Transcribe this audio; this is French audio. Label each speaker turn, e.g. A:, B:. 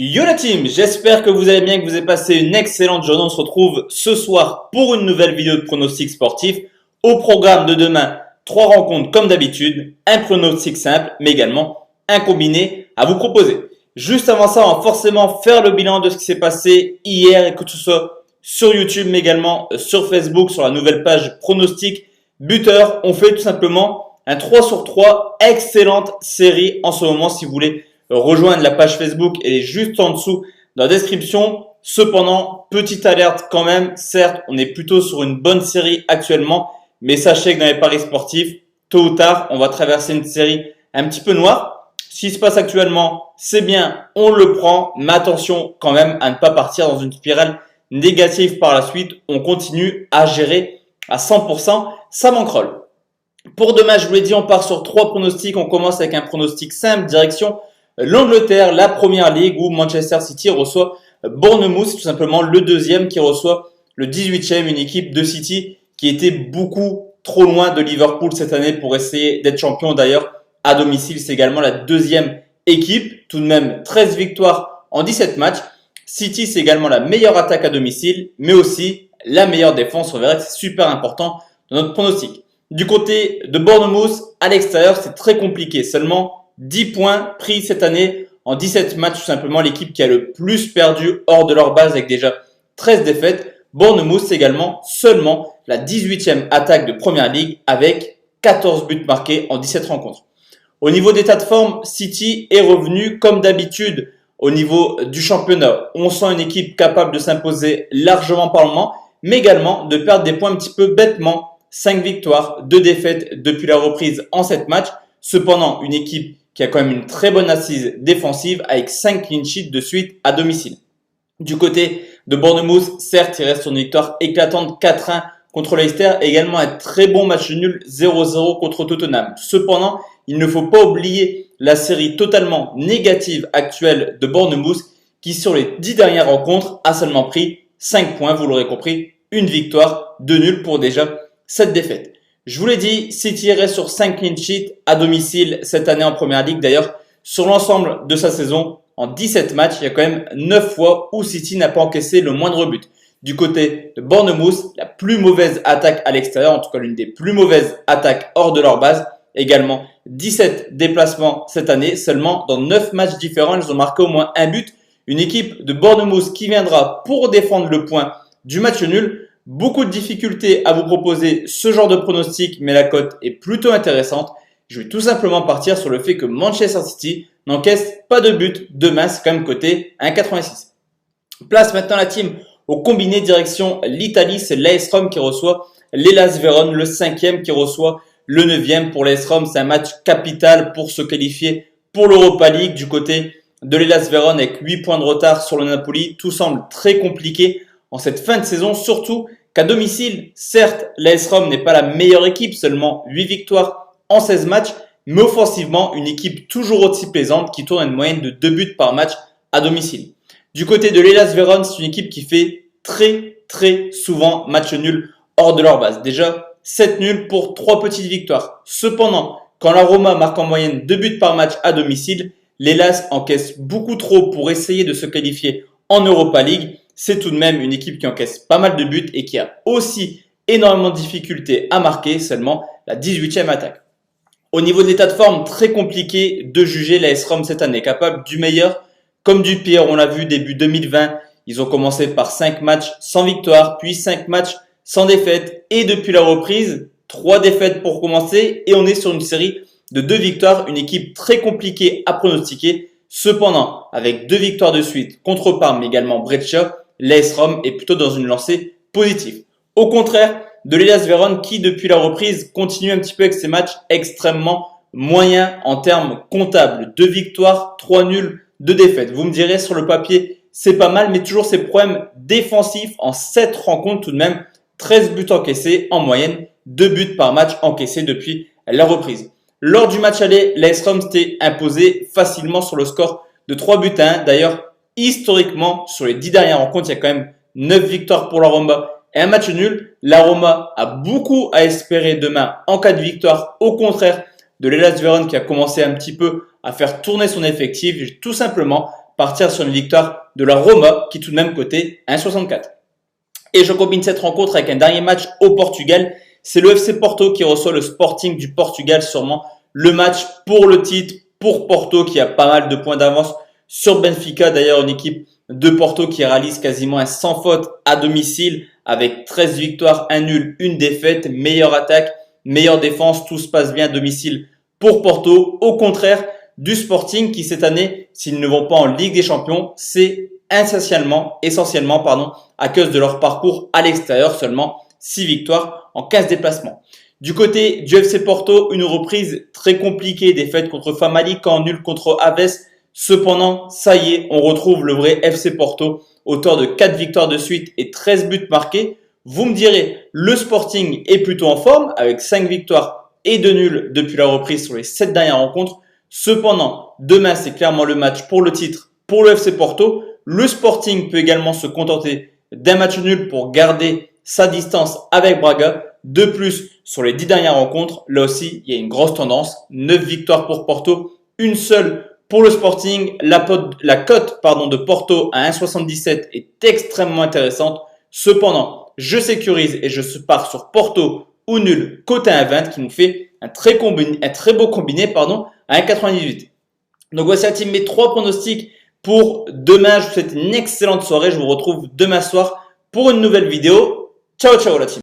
A: Yo la team, j'espère que vous allez bien, que vous avez passé une excellente journée. On se retrouve ce soir pour une nouvelle vidéo de pronostic sportif. Au programme de demain, 3 rencontres comme d'habitude, un pronostic simple, mais également un combiné à vous proposer. Juste avant ça, on va forcément faire le bilan de ce qui s'est passé hier, et que ce soit sur YouTube, mais également sur Facebook, sur la nouvelle page pronostic buteur. On fait tout simplement un 3 sur 3, excellente série en ce moment si vous voulez rejoindre la page Facebook, elle est juste en dessous dans la description. Cependant, petite alerte quand même, certes, on est plutôt sur une bonne série actuellement, mais sachez que dans les paris sportifs, tôt ou tard, on va traverser une série un petit peu noire. Ce qui se passe actuellement, c'est bien, on le prend, mais attention quand même à ne pas partir dans une spirale négative par la suite. On continue à gérer à 100% sa bankroll. Pour demain, je vous l'ai dit, on part sur 3 pronostics. On commence avec un pronostic simple, direction l'Angleterre, la première ligue où Manchester City reçoit Bournemouth, tout simplement le deuxième qui reçoit le 18e, une équipe de City qui était beaucoup trop loin de Liverpool cette année pour essayer d'être champion. D'ailleurs, à domicile, c'est également la deuxième équipe, tout de même 13 victoires en 17 matchs. City, c'est également la meilleure attaque à domicile, mais aussi la meilleure défense. On verra que c'est super important dans notre pronostic. Du côté de Bournemouth, à l'extérieur, c'est très compliqué. Seulement 10 points pris cette année en 17 matchs, tout simplement l'équipe qui a le plus perdu hors de leur base avec déjà 13 défaites. Bournemouth, c'est également seulement la 18e attaque de Première Ligue avec 14 buts marqués en 17 rencontres. Au niveau d'état de forme, City est revenu comme d'habitude au niveau du championnat. On sent une équipe capable de s'imposer largement par moment, mais également de perdre des points un petit peu bêtement. 5 victoires, 2 défaites depuis la reprise en 7 matchs. Cependant, une équipe qui a quand même une très bonne assise défensive avec 5 clean sheets de suite à domicile. Du côté de Bournemouth, certes, il reste sur une victoire éclatante 4-1 contre Leicester, également un très bon match nul 0-0 contre Tottenham. Cependant, il ne faut pas oublier la série totalement négative actuelle de Bournemouth qui, sur les 10 dernières rencontres, a seulement pris 5 points, vous l'aurez compris, une victoire, 2 nuls pour déjà 7 défaites. Je vous l'ai dit, City reste sur 5 clean sheets à domicile cette année en Première Ligue. D'ailleurs, sur l'ensemble de sa saison, en 17 matchs, il y a quand même 9 fois où City n'a pas encaissé le moindre but. Du côté de Bournemouth, la plus mauvaise attaque à l'extérieur, en tout cas l'une des plus mauvaises attaques hors de leur base. Également 17 déplacements cette année, seulement dans 9 matchs différents, ils ont marqué au moins un but. Une équipe de Bournemouth qui viendra pour défendre le point du match nul. Beaucoup de difficultés à vous proposer ce genre de pronostic, mais la cote est plutôt intéressante. Je vais tout simplement partir sur le fait que Manchester City n'encaisse pas de but demain, c'est quand même coté 1,86. Place maintenant la team au combiné direction l'Italie, c'est l'AS Rome qui reçoit l'Hellas Vérone, le 5e qui reçoit le 9e. Pour l'AS Rome, c'est un match capital pour se qualifier pour l'Europa League. Du côté de l'Hellas Vérone avec 8 points de retard sur le Napoli, tout semble très compliqué en cette fin de saison, surtout qu'à domicile, certes, l'AS Rome n'est pas la meilleure équipe, seulement 8 victoires en 16 matchs, mais offensivement, une équipe toujours aussi plaisante qui tourne à une moyenne de 2 buts par match à domicile. Du côté de l'Hellas Vérone, c'est une équipe qui fait très souvent match nul hors de leur base. Déjà, 7 nuls pour 3 petites victoires. Cependant, quand la Roma marque en moyenne 2 buts par match à domicile, l'Hellas encaisse beaucoup trop pour essayer de se qualifier en Europa League. C'est tout de même une équipe qui encaisse pas mal de buts et qui a aussi énormément de difficultés à marquer, seulement la 18e attaque. Au niveau de l'état de forme, très compliqué de juger l'AS Rome cette année, capable du meilleur comme du pire. On l'a vu début 2020, ils ont commencé par 5 matchs sans victoire, puis 5 matchs sans défaite et depuis la reprise, 3 défaites pour commencer et on est sur une série de 2 victoires, une équipe très compliquée à pronostiquer. Cependant, avec 2 victoires de suite contre Parme mais également Brescia, l'AS Rome est plutôt dans une lancée positive. Au contraire de l'Hellas Vérone qui, depuis la reprise, continue un petit peu avec ses matchs extrêmement moyens en termes comptables. 2 victoires, 3 nuls, 2 défaites. Vous me direz, sur le papier, c'est pas mal, mais toujours ces problèmes défensifs en 7 rencontres tout de même. 13 buts encaissés en moyenne, 2 buts par match encaissés depuis la reprise. Lors du match aller, l'AS Rome s'était imposé facilement sur le score de 3 buts à 1. D'ailleurs, historiquement, sur les 10 dernières rencontres, il y a quand même 9 victoires pour la Roma et un match nul. La Roma a beaucoup à espérer demain en cas de victoire, au contraire de l'Hellas Vérone qui a commencé un petit peu à faire tourner son effectif. Tout simplement partir sur une victoire de la Roma qui est tout de même cotée à 1,64. Et je combine cette rencontre avec un dernier match au Portugal. C'est le FC Porto qui reçoit le Sporting du Portugal, sûrement le match pour le titre pour Porto qui a pas mal de points d'avance sur Benfica. D'ailleurs, une équipe de Porto qui réalise quasiment un sans faute à domicile avec 13 victoires, 1 nul, 1 défaite, meilleure attaque, meilleure défense, tout se passe bien à domicile pour Porto. Au contraire du Sporting qui cette année, s'ils ne vont pas en Ligue des Champions, c'est essentiellement, à cause de leur parcours à l'extérieur, seulement 6 victoires en 15 déplacements. Du côté du FC Porto, une reprise très compliquée, défaite contre Famalicão, nul contre Aves. Cependant, ça y est, on retrouve le vrai FC Porto, auteur de 4 victoires de suite et 13 buts marqués. Vous me direz, le Sporting est plutôt en forme avec 5 victoires et 2 nuls depuis la reprise sur les 7 dernières rencontres. Cependant, demain, c'est clairement le match pour le titre pour le FC Porto. Le Sporting peut également se contenter d'un match nul pour garder sa distance avec Braga. De plus, sur les 10 dernières rencontres, là aussi, il y a une grosse tendance. 9 victoires pour Porto, une seule pour le Sporting. La cote de Porto à 1,77 est extrêmement intéressante. Cependant, je sécurise et je pars sur Porto ou nul coté à 1,20 qui nous fait un très beau combiné à 1,98. Donc voici la team, mes 3 pronostics pour demain. Je vous souhaite une excellente soirée. Je vous retrouve demain soir pour une nouvelle vidéo. Ciao, ciao la team.